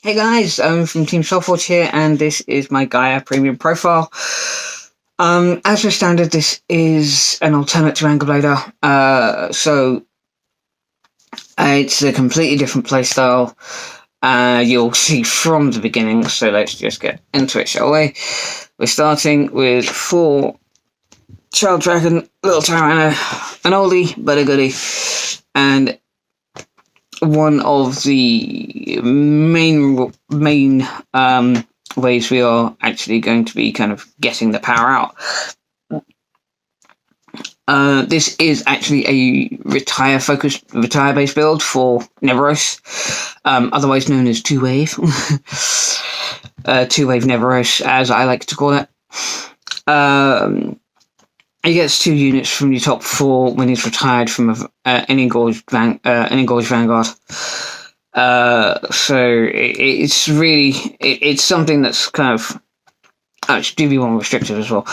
Hey guys, I'm from Team Soulforge here, and this is my Gaia Premium profile. As for standard, this is an alternate to Anger Blader, so it's a completely different playstyle. You'll see from the beginning, so let's just get into it, shall we? We're starting with 4 Child Dragon, Little Tyranno, an oldie but a goodie, and one of the main ways we are actually going to be kind of getting the power out. This is actually a retire-based build for Neveros, otherwise known as two-wave. Two-wave Neveros, as I like to call it. He gets 2 units from your top 4 when he's retired from an engorged Vanguard. So it's really it's something that's kind of actually DB1 restricted as well.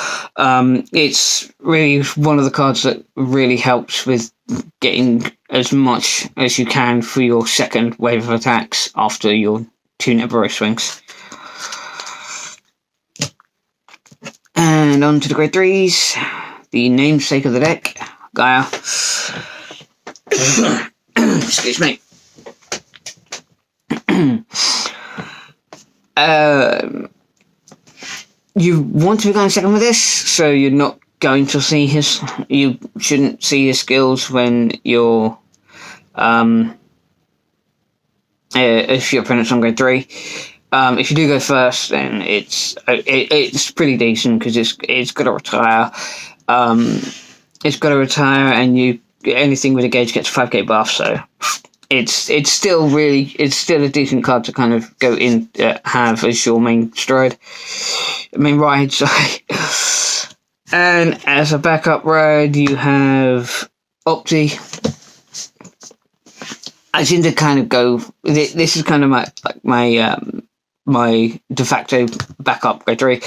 It's really one of the cards that really helps with getting as much as you can for your second wave of attacks after your 2 Neburo swings. And on to the grade 3s. The namesake of the deck, Gaia. Excuse me. You want to be going second with this, so you're not going to see his. You shouldn't see his skills when you're. If your opponent's on grade 3. If you do go first, then it's pretty decent because it's got to retire. It's got to retire, and anything with a gauge gets a 5k buff. So it's still a decent card to kind of go in have as your main ride. Sorry. And as a backup ride, you have Opti. I seem to kind of go. This is kind of my de facto backup grade 3.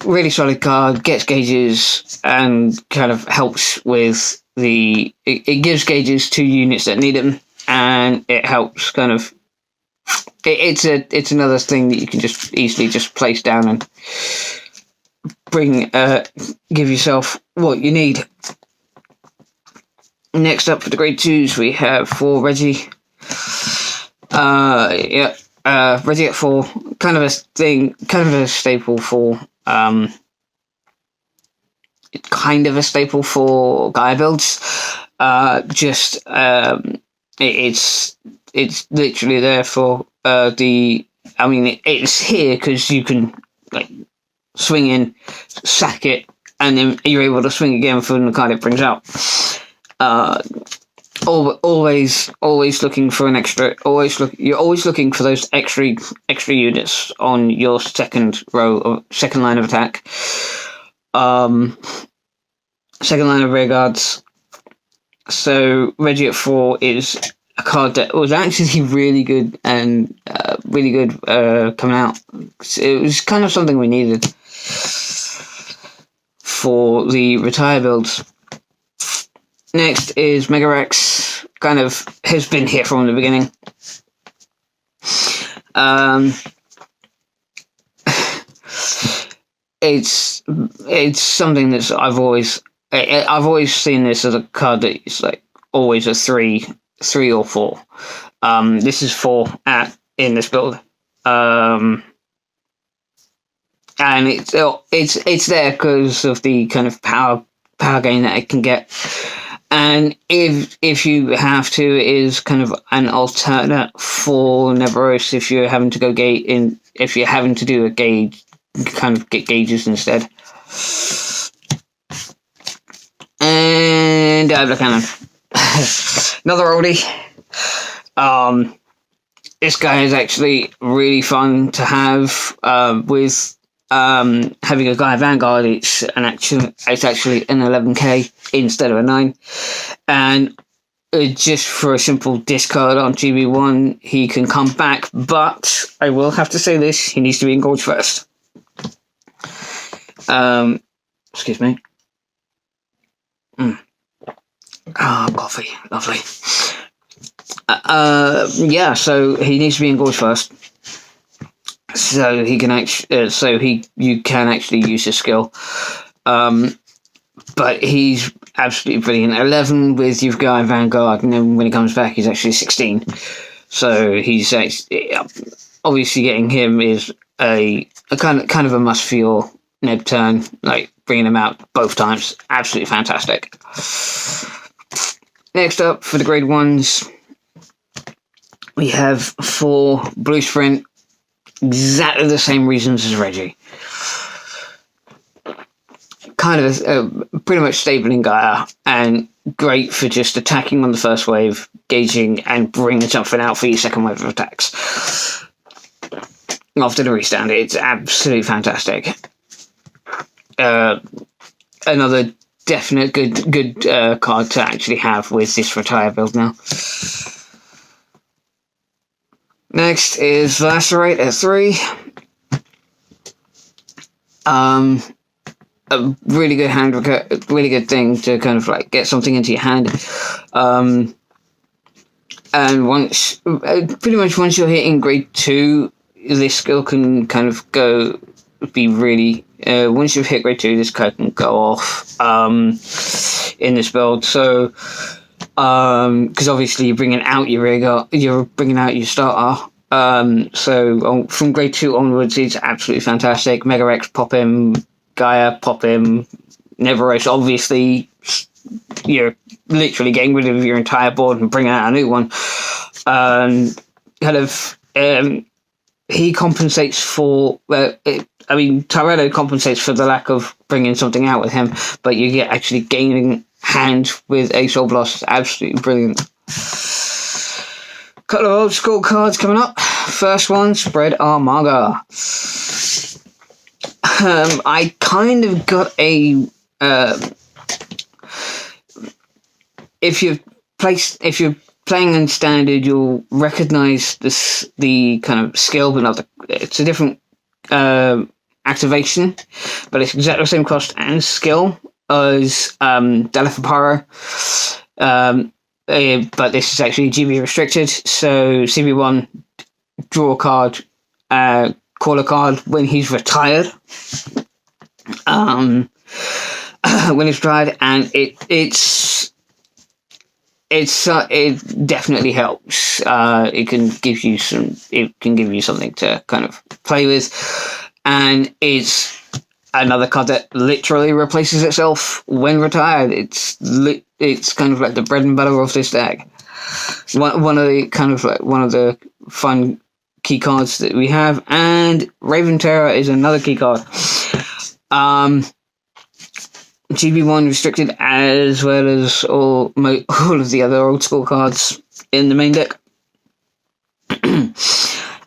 Really solid card, gets gauges and kind of helps with it gives gauges to units that need them, and it helps kind of it's another thing that you can just easily just place down and give yourself what you need. Next up for the grade 2s, we have for Reggie. Reggie at 4, kind of a staple for kind of a staple for Gaia builds. It's literally there for it's here because you can swing in, sack it, and then you're able to swing again for the card it brings out. Always looking for an extra. You're always looking for those extra units on your second row or second line of attack. Second line of rear guards. So Reggie at 4 is a card that was actually really good and coming out. It was kind of something we needed for the retire builds. Next is Mega Rex, kind of has been here from the beginning. It's something that's I've always seen this as a card that is always a 3 or 4. This is 4 in this build. And it's there because of the kind of power gain that it can get. And if you have to, it is kind of an alternate for Neveros if you're having to go if you're having to do a gauge, kind of get gauges instead. And Diablo Cannon. Another oldie. This guy is actually really fun to have with having a Gaia Vanguard. It's actually an 11k instead of a 9, and just for a simple discard on GB1, he can come back. But I will have to say this: he needs to be engorged first. Excuse me. Coffee, lovely. Yeah, so he needs to be engorged first. So he can you can actually use his skill. But he's absolutely brilliant. 11 with your Gaia Vanguard, and then when he comes back, he's actually 16. So he's actually, obviously getting him is a kind of a must for your Neb turn. Like bringing him out both times, absolutely fantastic. Next up for the grade 1s, we have 4 Blue Sprint. Exactly the same reasons as Reggie. Kind of pretty much stable in Gaia and great for just attacking on the first wave, gauging, and bringing something out for your second wave of attacks. After the restand, it's absolutely fantastic. Another definite good card to actually have with this retire build now. Next is Lacerate at 3. A really good really good thing to kind of like get something into your hand. And pretty much once you're hitting grade 2, this skill can kind of be really, once you've hit grade 2, this card can go off, in this build. So, because obviously you're bringing out your rear you're bringing out your starter. So from grade 2 onwards, it's absolutely fantastic. Mega Rex, pop him. Gaia, pop him. Neverose, obviously, you're literally getting rid of your entire board and bringing out a new one. He compensates for, Tyrello compensates for the lack of bringing something out with him, but you get actually gaining hand with a Soul Blast. It's absolutely brilliant. Couple of old school cards coming up. First one, Spread Armaga. I kind of got a if you're playing in standard, you'll recognize the kind of skill, but it's a different activation, but it's exactly the same cost and skill as Delafaparo. But this is actually GB restricted, so CB1, draw a card, call a card when he's retired. When he's retired, and it definitely helps. It can give you something to kind of play with, and it's another card that literally replaces itself when retired. It's kind of like the bread and butter of this deck. One of the fun key cards that we have, and Raven Terror is another key card. GB1 restricted, as well as all of the other old school cards in the main deck.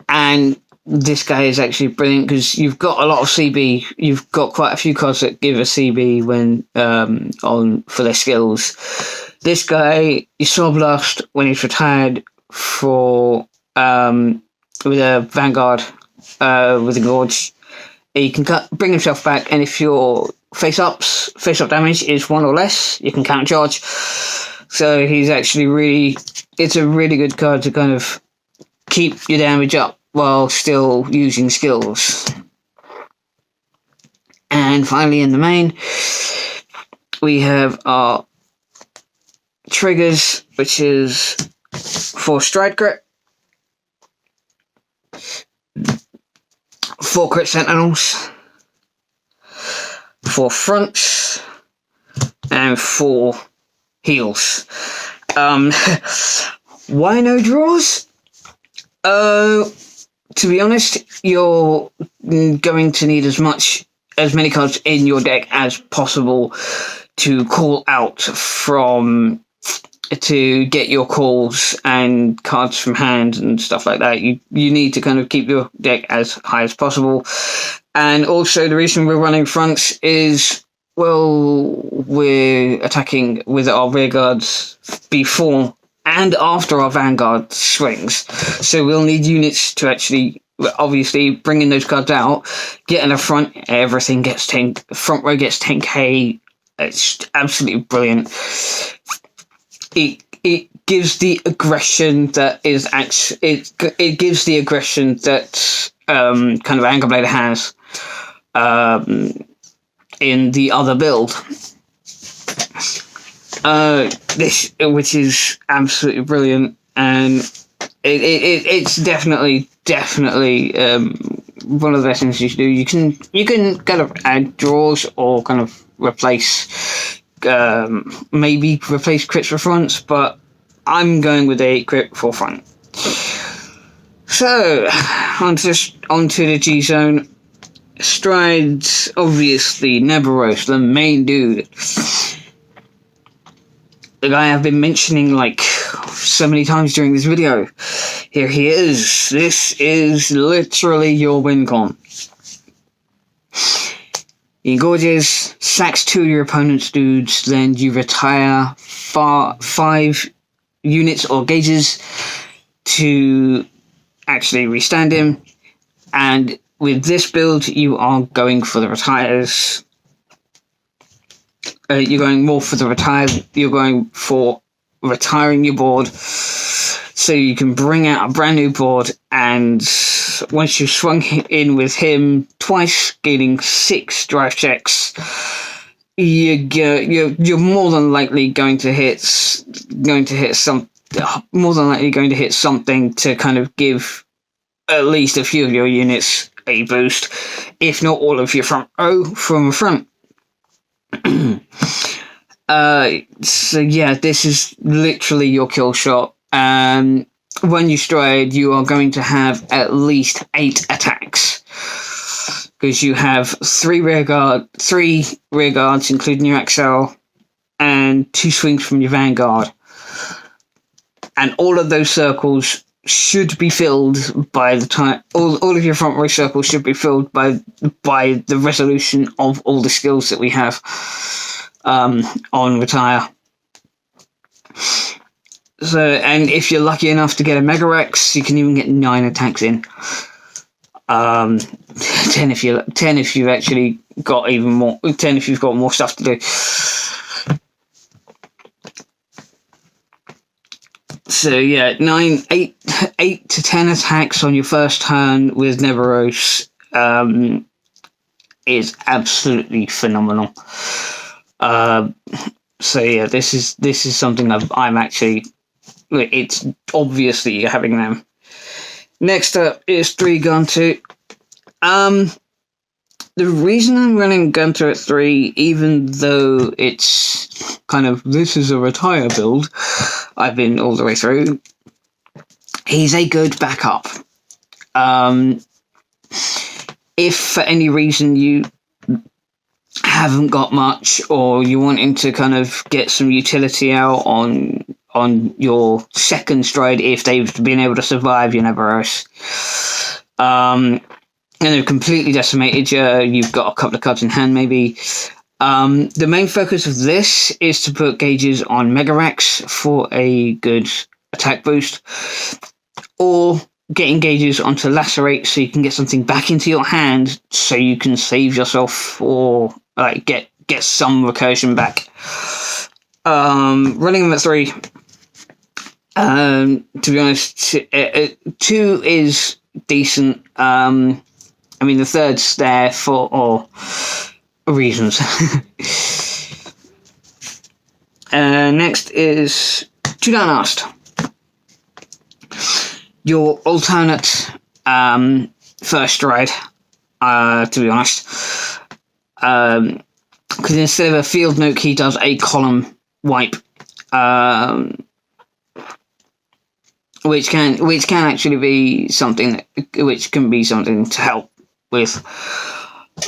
And this guy is actually brilliant because you've got a lot of CB. You've got quite a few cards that give a CB when for their skills. This guy, you Soul Blast when he's retired with a Vanguard with a Gorge. He can bring himself back, and if your face-up damage is 1 or less, you can counter charge. So he's actually it's a really good card to kind of keep your damage up while still using skills. And finally, in the main, we have our triggers, which is 4 Stride Crit, 4 Crit Sentinels, 4 Fronts, and 4 Heals. Why no draws? To be honest, you're going to need as many cards in your deck as possible to call out to get your calls and cards from hand and stuff like that. You need to kind of keep your deck as high as possible. And also the reason we're running fronts is, well, we're attacking with our rear guards before and after our Vanguard swings. So we'll need units to actually, obviously, bringing those cards out, get in the front, everything gets front row gets 10k. It's absolutely brilliant. it gives the aggression that is actually it gives the aggression that kind of Anger Blader has in the other build. This, which is absolutely brilliant, and it's definitely one of the best things you should do. You can kind of add draws or kind of replace maybe replace crits for fronts, but I'm going with a crit for front. So onto the G zone. Strides, obviously Neberos, the main dude. The guy I've been mentioning like so many times during this video. Here he is. This is literally your win con. He engorges, sacks 2 of your opponent's dudes, then you retire 5 units or gauges to actually restand him. And with this build, you are going for the retires. You're going more for the retires. You're going for retiring your board, so you can bring out a brand new board. And once you've swung in with him twice, gaining 6 drive checks, you're more than likely going to hit something to kind of give at least a few of your units a boost, if not all of your front row from the front. So yeah, this is literally your kill shot. When you stride, you are going to have at least 8 attacks, because you have 3 rear guards, including your XL, and 2 swings from your Vanguard. And all of those circles should be filled by the time all of your front row circles should be filled by the resolution of all the skills that we have on retire. So, and if you're lucky enough to get a Mega Rex, you can even get 9 attacks in. 10 if you've actually got even more. 10 if you've got more stuff to do. So yeah, 8 to 10 attacks on your first turn with Neberos is absolutely phenomenal. So yeah, this is something I'm actually. It's obvious that you're having them. Next up is 3 Gunter. The reason I'm running Gunter at 3, even though it's kind of, this is a retire build, I've been all the way through, he's a good backup. If for any reason you haven't got much, or you wanting to kind of get some utility out on your second stride, if they've been able to survive your Neberos, and they've completely decimated you, you've got a couple of cards in hand maybe. The main focus of this is to put gauges on Mega Rex for a good attack boost, or getting gauges onto Lacerate so you can get something back into your hand so you can save yourself or like get some recursion back. Running them at 3, to be honest, 2 is decent. I mean, the 3rd's there for reasons. Next is 2 Down Last. Your alternate first stride, to be honest. Because instead of a field nuke, he does a column wipe. Which can actually be something to help with.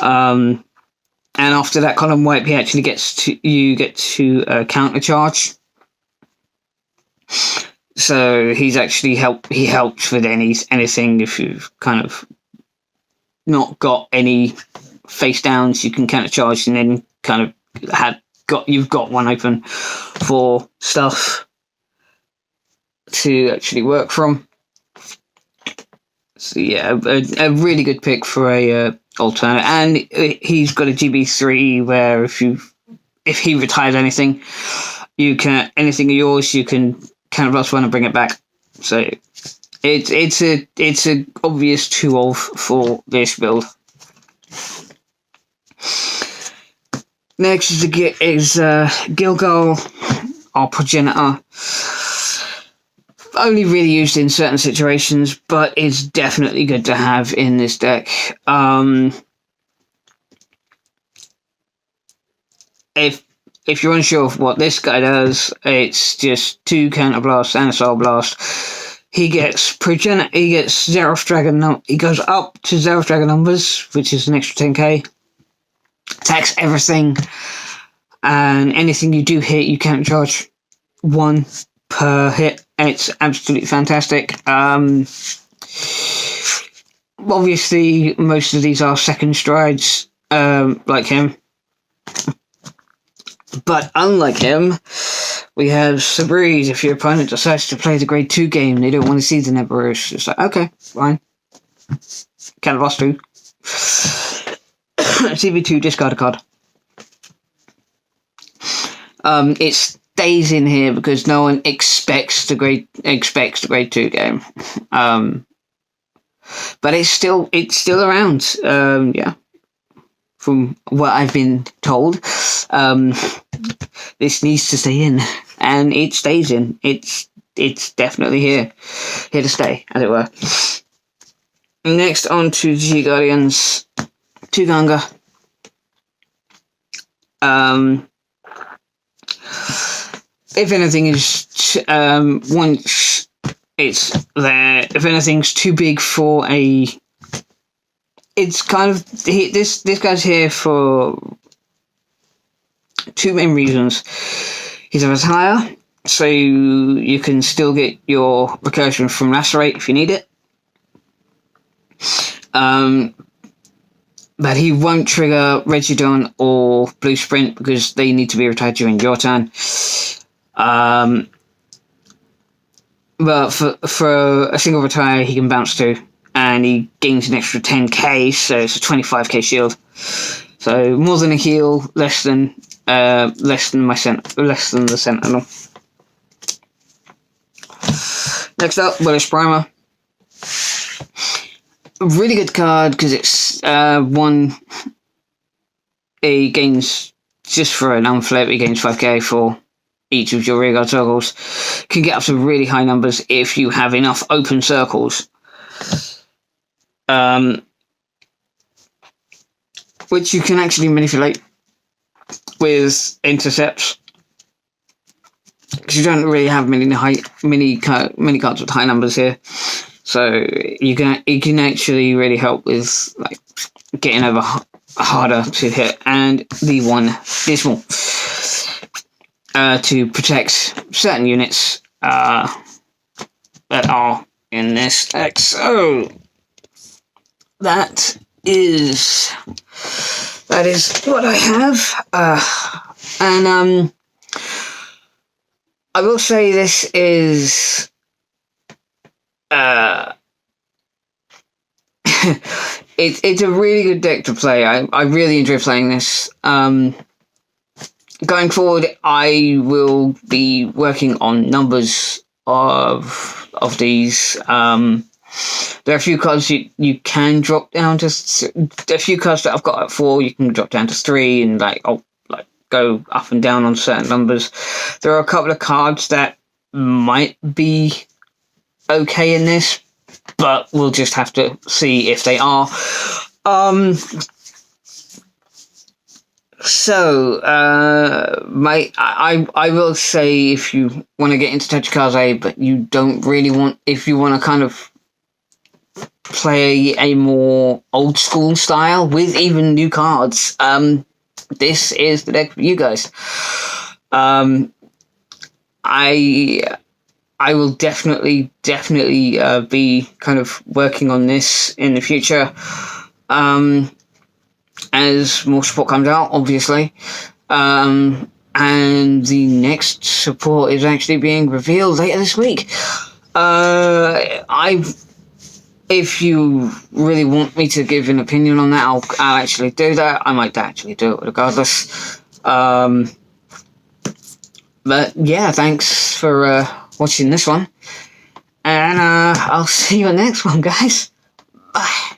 And after that column wipe, you get to counter charge. So he helps with anything. If you've kind of not got any face downs, you can counter charge, and then kind of you've got one open for stuff to actually work from. So yeah, a really good pick for a alternate, and he's got a GB3 where if he retires anything, you can anything of yours, you can counterblast one and bring it back. So it's a obvious 2-of for this build. Next is Gilgal, our progenitor. Only really used in certain situations, but it's definitely good to have in this deck. If you're unsure of what this guy does, it's just 2 counterblast and a soul blast. He gets Xerath Dragon. He goes up to Xerath Dragon numbers, which is an extra 10k. Attacks everything, and anything you do hit, you can't charge 1 per hit. It's absolutely fantastic. Obviously, most of these are second strides, like him. But unlike him, we have Sabreeze. If your opponent decides to play the grade 2 game, they don't want to see the Neburos. It's like, okay, fine. Can't have lost 2. CV2, discard a card. It stays in here because no one expects the grade 2 game. But it's still around. Yeah. From what I've been told, this needs to stay in, and it stays in. It's definitely here to stay, as it were. Next, on to G Guardians, 2 Ganga. If anything is once it's there, if anything's too big for a. It's kind of this guy's here for 2 main reasons. He's a retire, so you can still get your recursion from Lacerate if you need it. But he won't trigger Regidon or Blue Sprint because they need to be retired during your turn. But for a single retire, he can bounce 2. And he gains an extra 10k, so it's a 25k shield. So more than a heal, less than the Sentinel. Next up, Willis Primer. A really good card because it's he gains, just for an unflip, he gains 5k for each of your rearguard circles. Can get up to really high numbers if you have enough open circles. Which you can actually manipulate with intercepts, because you don't really have many cards with high numbers here, so it can actually really help with like getting over harder to hit, and the one dismal to protect certain units that are in this deck. So that is what I have, and I will say this is it's a really good deck to play. I really enjoy playing this. Going forward, I will be working on numbers of these. There are a few cards you can drop down to. A few cards that I've got at 4, you can drop down to 3, and go up and down on certain numbers. There are a couple of cards that might be okay in this, but we'll just have to see if they are. So, I will say, if you want to get into Tachikaze, but you don't really want, if you want to kind of play a more old school style with even new cards, this is the deck for you guys. I will definitely be kind of working on this in the future, as more support comes out, obviously. And the next support is actually being revealed later this week. If you really want me to give an opinion on that, I'll actually do that. I might actually do it regardless. But yeah, thanks for watching this one. And I'll see you in the next one, guys. Bye.